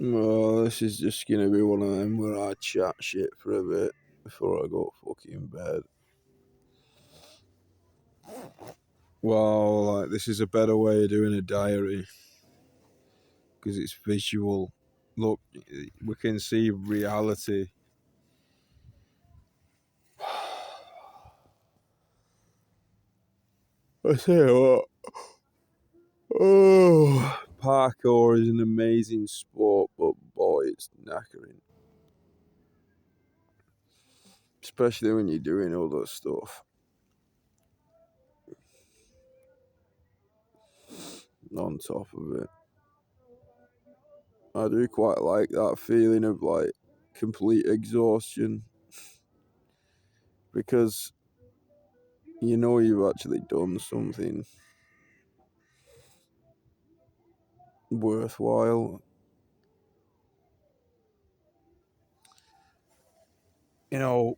Well, this is just gonna be one of them where I chat shit for a bit before I go fucking bed. Well, like, this is a better way of doing a diary because it's visual. Look, we can see reality. I tell you what. Oh, parkour is an amazing sport, but boy, it's knackering. Especially when you're doing all that stuff on top of it. I do quite like that feeling of like complete exhaustion because you know you've actually done something worthwhile. You know,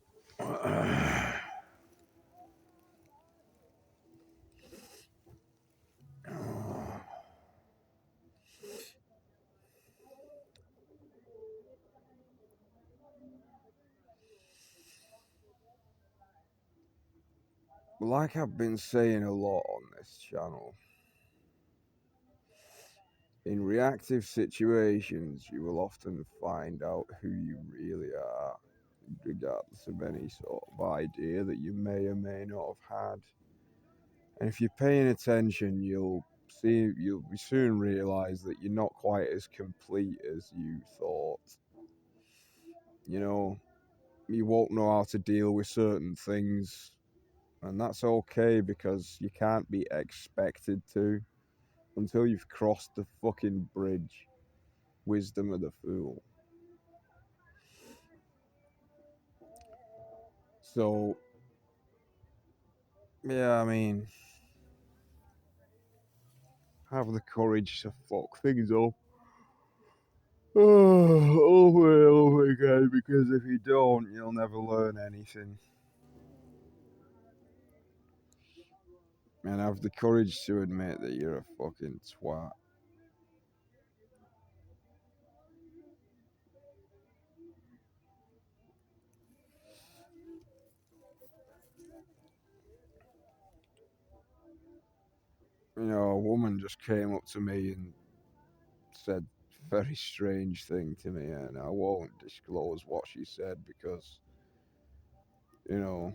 like I've been saying a lot on this channel, in reactive situations, you will often find out who you really are, regardless of any sort of idea that you may or may not have had. And if you're paying attention, you'll soon realize that you're not quite as complete as you thought. You know, you won't know how to deal with certain things, and that's okay because you can't be expected to until you've crossed the fucking bridge. Wisdom of the fool. So, yeah, I mean, have the courage to fuck things up. Over and over again, because if you don't, you'll never learn anything. And have the courage to admit that you're a fucking twat. You know, a woman just came up to me and said a very strange thing to me, and I won't disclose what she said because, you know,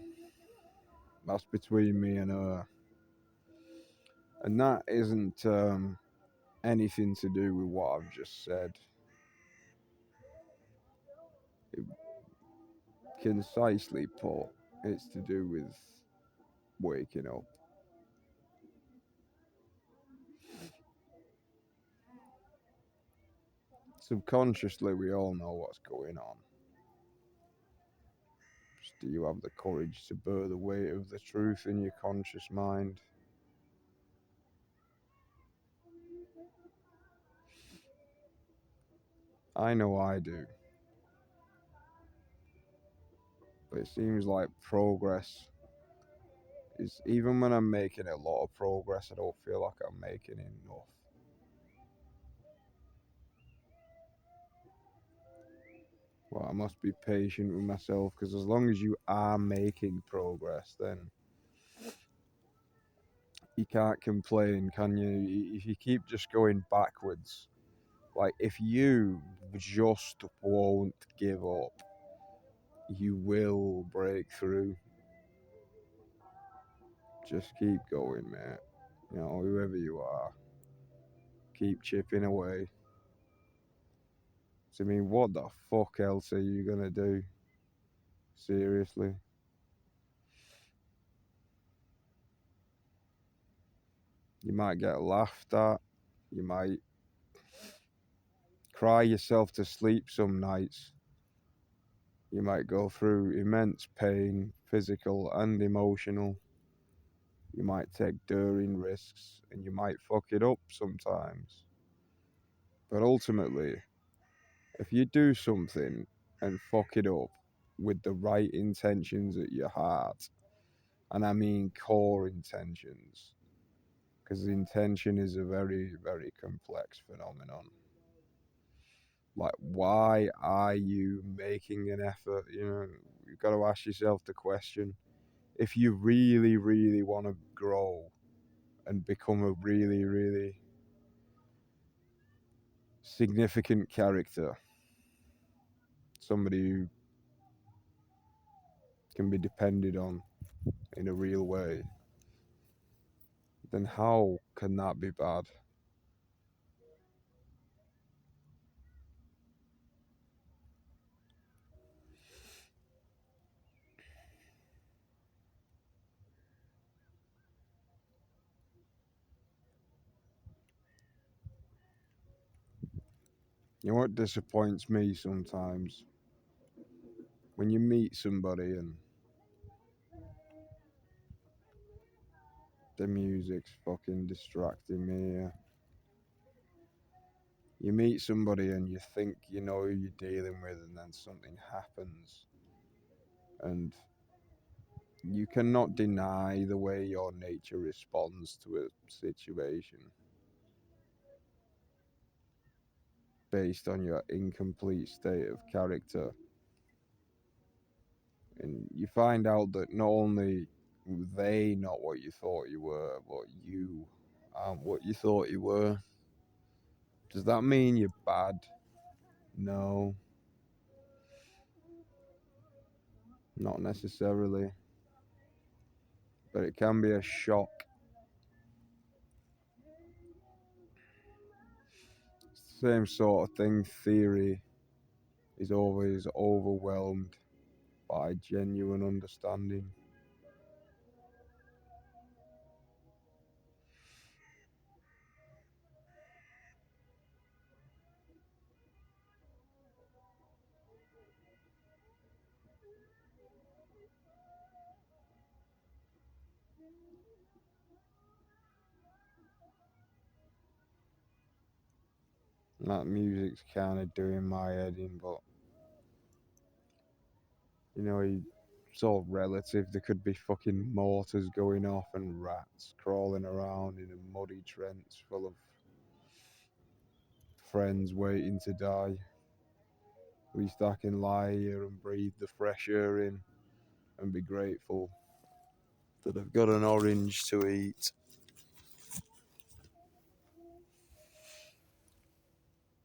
that's between me and her. And that isn't anything to do with what I've just said. It, concisely put, it's to do with waking up. Subconsciously, we all know what's going on. Just do you have the courage to bear the weight of the truth in your conscious mind? I know I do. But it seems like progress is, even when I'm making a lot of progress, I don't feel like I'm making enough. Well, I must be patient with myself because as long as you are making progress, then you can't complain, can you? If you keep just going backwards, like if you just won't give up, you will break through. Just keep going, mate. You know, whoever you are, keep chipping away. So, I mean, what the fuck else are you gonna do? Seriously? You might get laughed at. You might cry yourself to sleep some nights. You might go through immense pain, physical and emotional. You might take daring risks and you might fuck it up sometimes. But ultimately, if you do something and fuck it up with the right intentions at your heart, and I mean core intentions, because intention is a very, very complex phenomenon. Like, why are you making an effort? You know, you've got to ask yourself the question. If you really, really want to grow and become a really, really significant character, somebody who can be depended on in a real way, then how can that be bad? You know what disappoints me sometimes? When you meet somebody and the music's fucking distracting me. You meet somebody and you think you know who you're dealing with, and then something happens, and you cannot deny the way your nature responds to a situation based on your incomplete state of character. And you find out that not only were they not what you thought you were, but you aren't what you thought you were. Does that mean you're bad? No, not necessarily. But it can be a shock. Same sort of thing. Theory is always overwhelmed by genuine understanding. And that music's kind of doing my head in, but you know, it's all relative. There could be fucking mortars going off and rats crawling around in a muddy trench full of friends waiting to die. At least I can lie here and breathe the fresh air in and be grateful that I've got an orange to eat.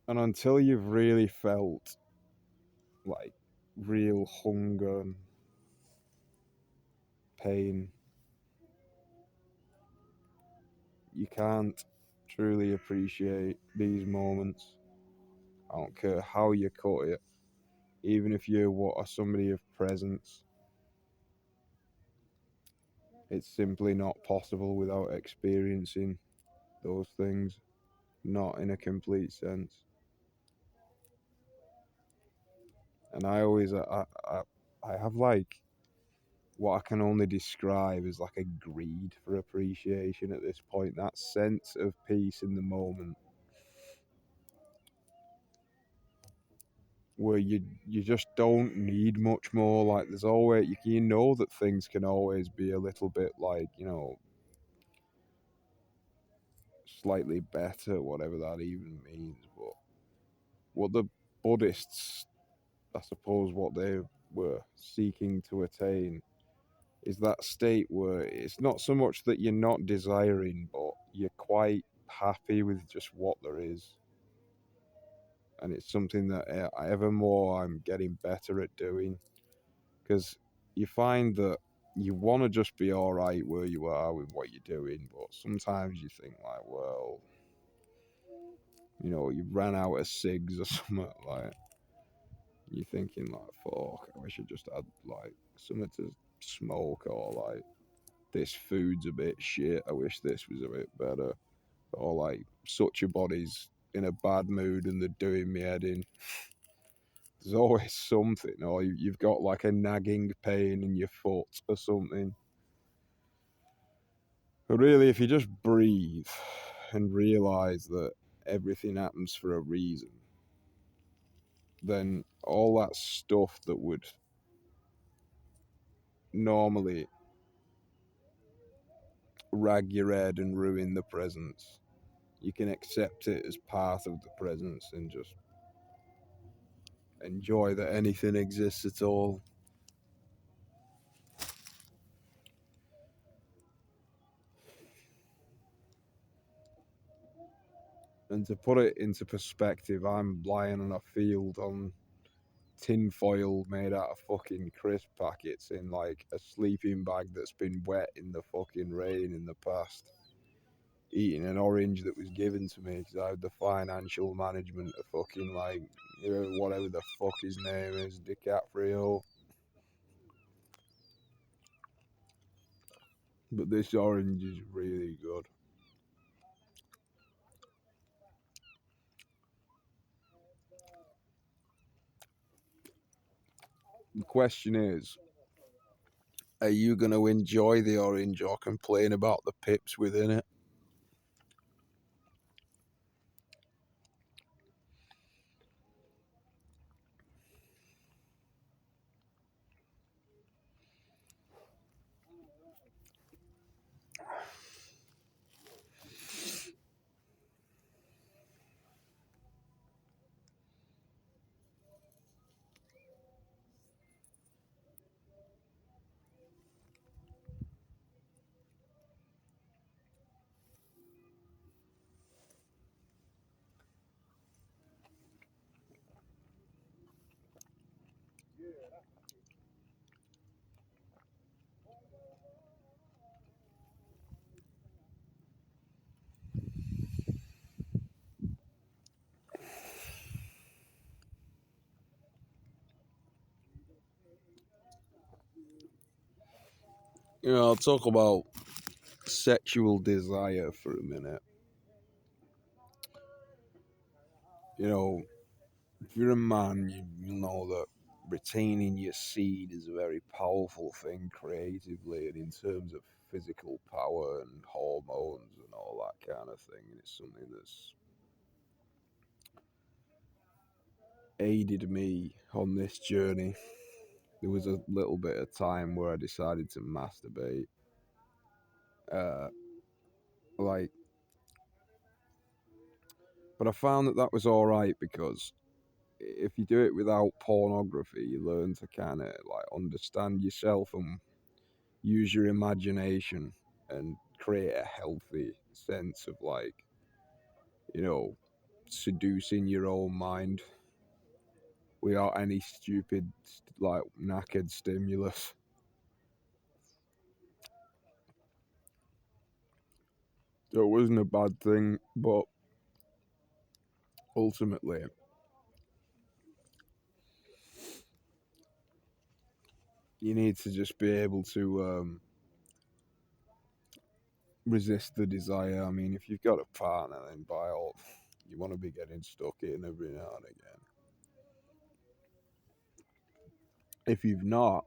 And until you've really felt like real hunger and pain, you can't truly appreciate these moments. I don't care how you cut it, even if you what are somebody of presence, it's simply not possible without experiencing those things, not in a complete sense. And I always, I have like what I can only describe as like a greed for appreciation at this point. That sense of peace in the moment, where you just don't need much more. Like there's always you know that things can always be a little bit like slightly better, whatever that even means. But what the Buddhists, I suppose, what they were seeking to attain is that state where it's not so much that you're not desiring, but you're quite happy with just what there is. And it's something that ever more I'm getting better at doing, because you find that you want to just be all right where you are with what you're doing, but sometimes you think like, well, you ran out of cigs or something, like you're thinking like, fuck, I wish I just had like something to smoke, or like this food's a bit shit, I wish this was a bit better, or like such a body's in a bad mood and they're doing me head in. There's always something, or you've got like a nagging pain in your foot or something. But really, if you just breathe and realize that everything happens for a reason, then all that stuff that would normally rag your head and ruin the presence, you can accept it as part of the presence and just enjoy that anything exists at all. And to put it into perspective, I'm lying on a field on tinfoil made out of fucking crisp packets in like a sleeping bag that's been wet in the fucking rain in the past, eating an orange that was given to me because I had the financial management of fucking like, you know, whatever the fuck his name is, DiCaprio. But this orange is really good. The question is, are you going to enjoy the orange or complain about the pips within it? You know, I'll talk about sexual desire for a minute. You know, if you're a man, you know that retaining your seed is a very powerful thing creatively and in terms of physical power and hormones and all that kind of thing. And it's something that's aided me on this journey. There was a little bit of time where I decided to masturbate. Uh, like, but I found that was all right because if you do it without pornography, you learn to kind of like understand yourself and use your imagination and create a healthy sense of like, you know, seducing your own mind without any stupid like knackered stimulus. So it wasn't a bad thing, but ultimately you need to just be able to resist the desire. I mean, if you've got a partner, then by all, you want to be getting stuck in every now and again. If you've not,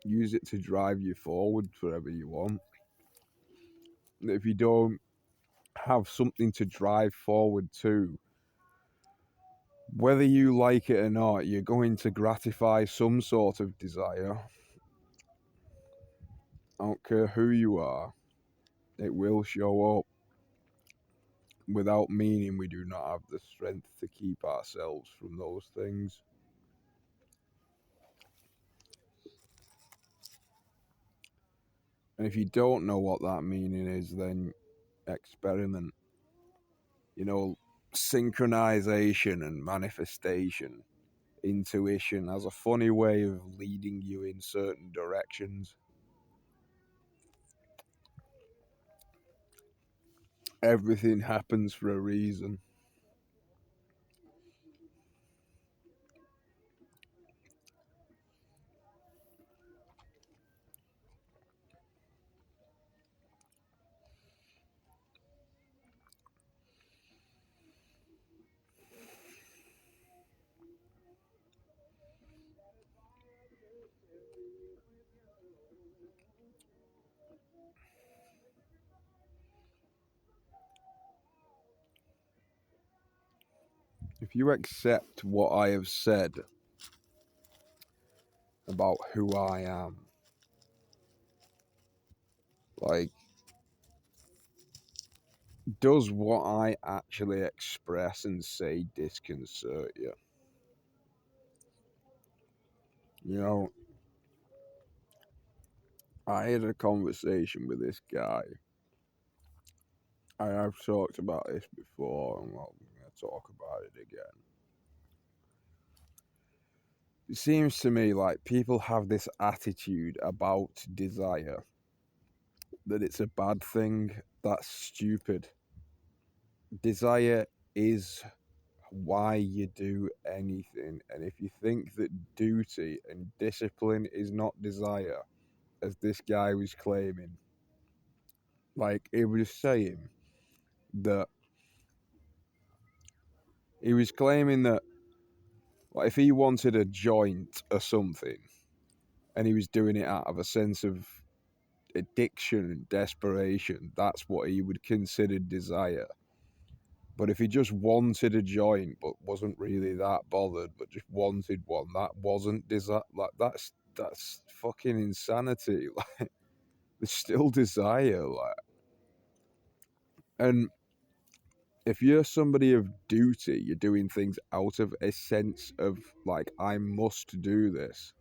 use it to drive you forward wherever you want. If you don't have something to drive forward to, whether you like it or not, you're going to gratify some sort of desire. I don't care who you are, it will show up. Without meaning, we do not have the strength to keep ourselves from those things. And if you don't know what that meaning is, then experiment. You know, synchronization and manifestation, intuition has a funny way of leading you in certain directions. Everything happens for a reason. If you accept what I have said about who I am, like does what I actually express and say disconcert you? You know, I had a conversation with this guy. I've talked about this before, and well, I'm going to talk about it again. It seems to me like people have this attitude about desire that it's a bad thing. That's stupid. Desire is why you do anything. And if you think that duty and discipline is not desire, as this guy was claiming, like he was saying that he was claiming that like, if he wanted a joint or something and he was doing it out of a sense of addiction and desperation, that's what he would consider desire. But if he just wanted a joint but wasn't really that bothered, but just wanted one, that wasn't desire. Like that's fucking insanity. Like there's still desire. Like, and if you're somebody of duty, you're doing things out of a sense of like I must do this.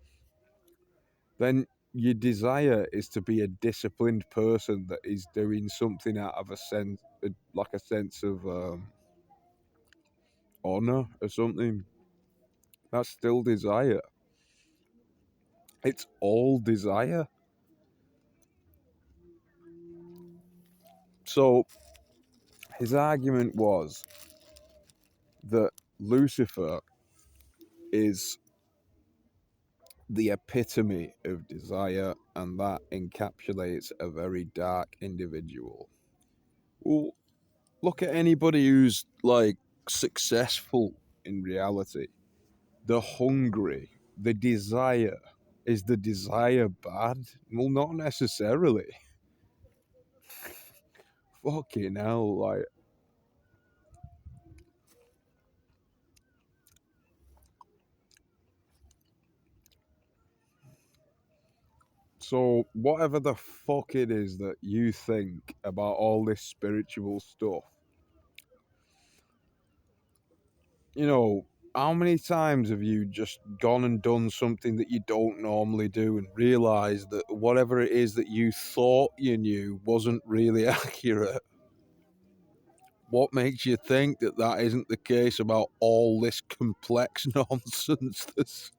Then your desire is to be a disciplined person that is doing something out of a sense, like a sense of honor or something. That's still desire. It's all desire. So his argument was that Lucifer is the epitome of desire and that encapsulates a very dark individual. Well, look at anybody who's like successful in reality. The hungry, the desire. Is the desire bad? Well, not necessarily. Fucking hell, like. So, whatever the fuck it is that you think about all this spiritual stuff, you know, how many times have you just gone and done something that you don't normally do and realized that whatever it is that you thought you knew wasn't really accurate? What makes you think that that isn't the case about all this complex nonsense that's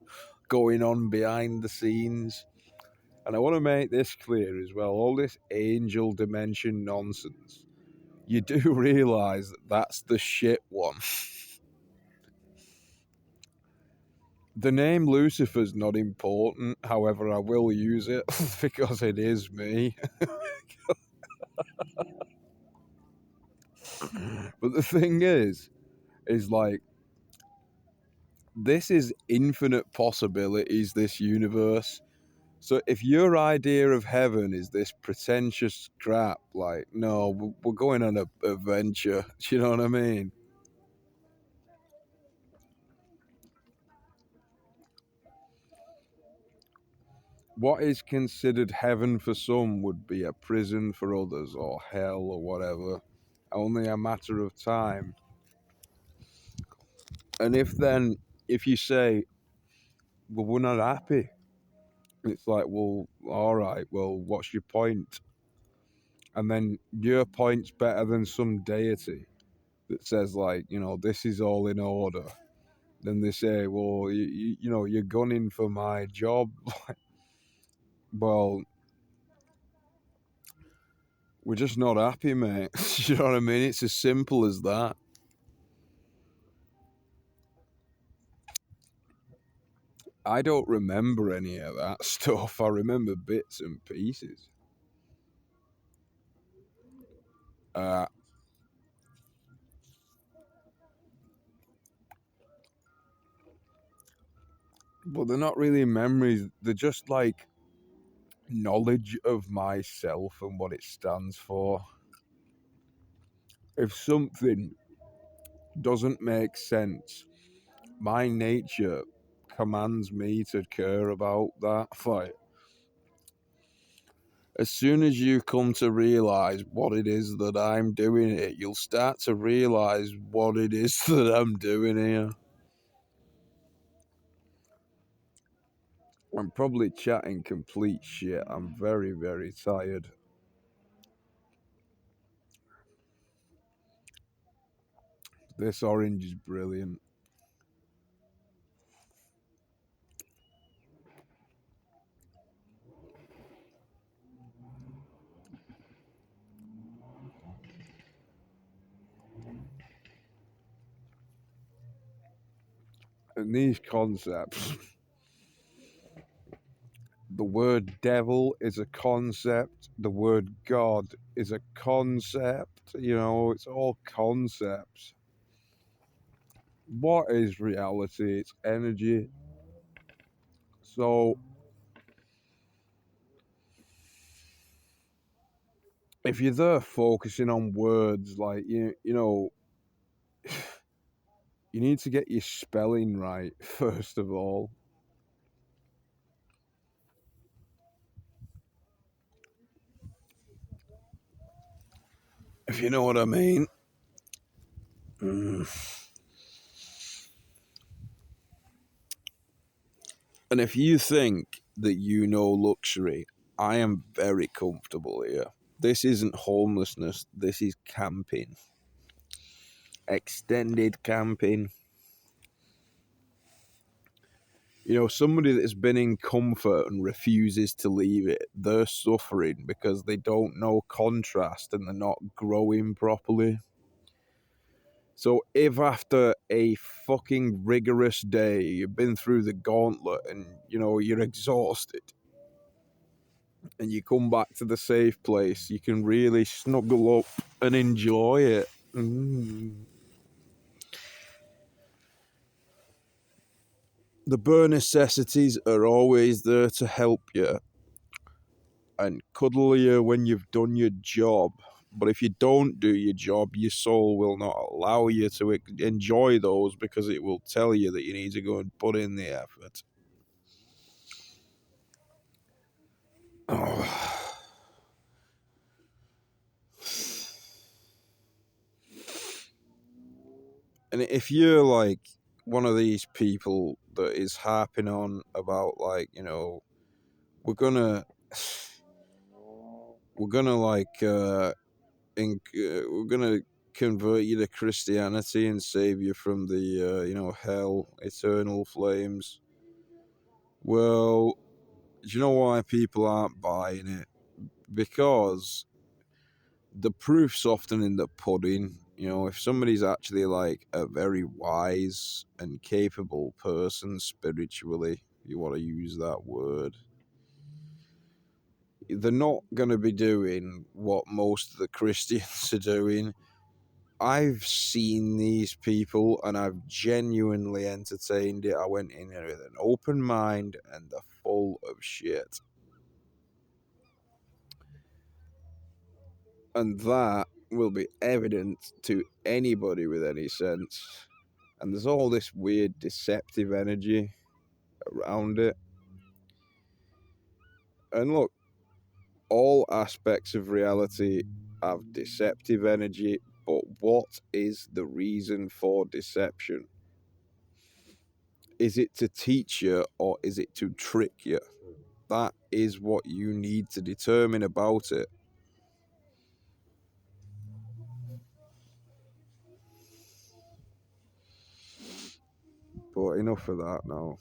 going on behind the scenes? And I want to make this clear as well, all this angel dimension nonsense, you do realize that that's the shit one. The name Lucifer's not important, however, I will use it because it is me. But the thing is like, this is infinite possibilities, this universe. So if your idea of heaven is this pretentious crap, like, no, we're going on a adventure. Do you know what I mean? What is considered heaven for some would be a prison for others, or hell, or whatever. Only a matter of time. And if you say, well, we're not happy, it's like, well, all right, well, what's your point? And then your point's better than some deity that says, like, you know, this is all in order. Then they say, well, you know, you're gunning for my job. Well, we're just not happy, mate. You know what I mean? It's as simple as that. I don't remember any of that stuff. I remember bits and pieces. Uh, but they're not really memories. They're just like knowledge of myself and what it stands for. If something doesn't make sense, my nature commands me to care about that. Like, As soon as you come to realize what it is that I'm doing here, you'll start to realize what it is that I'm doing here. I'm probably chatting complete shit. I'm very, very tired. This orange is brilliant. And these concepts, the word devil is a concept, the word God is a concept, it's all concepts. What is reality? It's energy. So if you're there focusing on words, like you need to get your spelling right first of all. If you know what I mean. Mm. And if you think that you know luxury, I am very comfortable here. This isn't homelessness, this is camping. Extended camping. Somebody that's been in comfort and refuses to leave it, they're suffering because they don't know contrast and they're not growing properly. So if after a fucking rigorous day, you've been through the gauntlet and, you're exhausted, and you come back to the safe place, you can really snuggle up and enjoy it. The bare necessities are always there to help you and cuddle you when you've done your job. But if you don't do your job, your soul will not allow you to enjoy those because it will tell you that you need to go and put in the effort. Oh. And if you're like one of these people that is harping on about we're gonna we're gonna convert you to Christianity and save you from the hell, eternal flames. Well, do you know why people aren't buying it? Because the proof's often in the pudding. If somebody's actually like a very wise and capable person spiritually, if you want to use that word, they're not going to be doing what most of the Christians are doing. I've seen these people and I've genuinely entertained it. I went in there with an open mind and they're full of shit. And that will be evident to anybody with any sense. And there's all this weird deceptive energy around it. And look, all aspects of reality have deceptive energy, but what is the reason for deception? Is it to teach you or is it to trick you? That is what you need to determine about it. But enough of that now.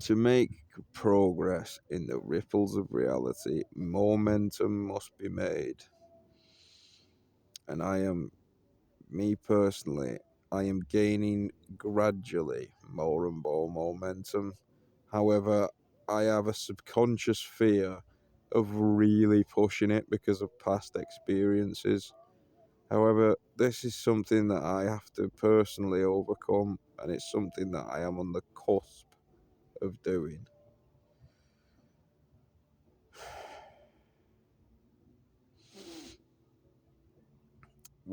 To make progress in the ripples of reality, momentum must be made. And me personally, I am gaining gradually more and more momentum. However, I have a subconscious fear of really pushing it because of past experiences. However, this is something that I have to personally overcome, and it's something that I am on the cusp of doing.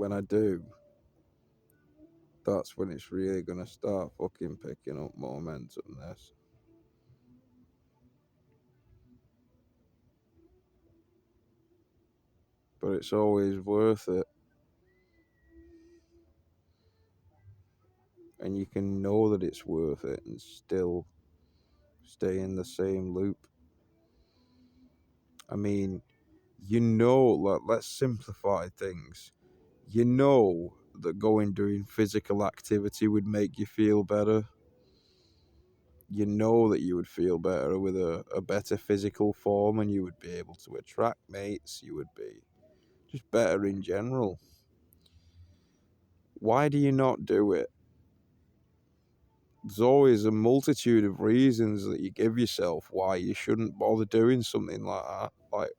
when I do, that's when it's really gonna start fucking picking up momentum. This, but it's always worth it, and you can know that it's worth it and still stay in the same loop. I mean, let's simplify things. You know that going doing physical activity would make you feel better. You know that you would feel better with a better physical form, and you would be able to attract mates. You would be just better in general. Why do you not do it? There's always a multitude of reasons that you give yourself why you shouldn't bother doing something like that. Like,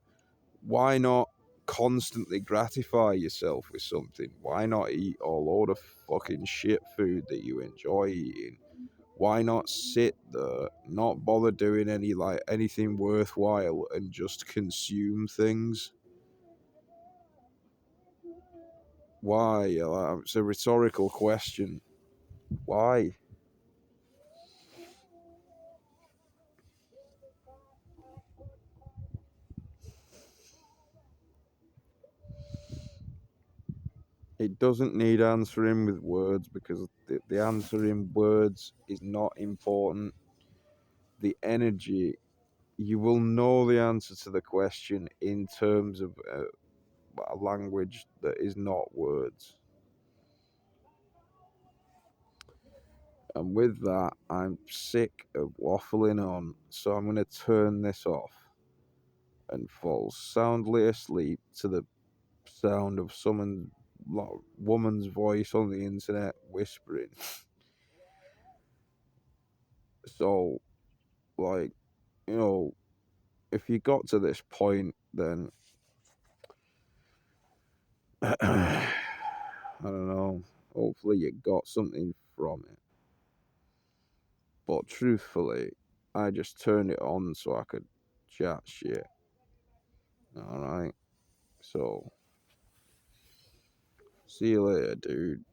why not constantly gratify yourself with something? Why not eat a load of fucking shit food that you enjoy eating? Why not sit there, not bother doing anything worthwhile, and just consume things? Why? It's a rhetorical question. Why? It doesn't need answering with words, because the answer in words is not important. The energy, you will know the answer to the question in terms of a language that is not words. And with that, I'm sick of waffling on, so I'm going to turn this off and fall soundly asleep to the sound of some woman's voice on the internet whispering. So, like, you know, if you got to this point, then I don't know. Hopefully, you got something from it. But truthfully, I just turned it on so I could chat shit. Alright? So, see you later, dude.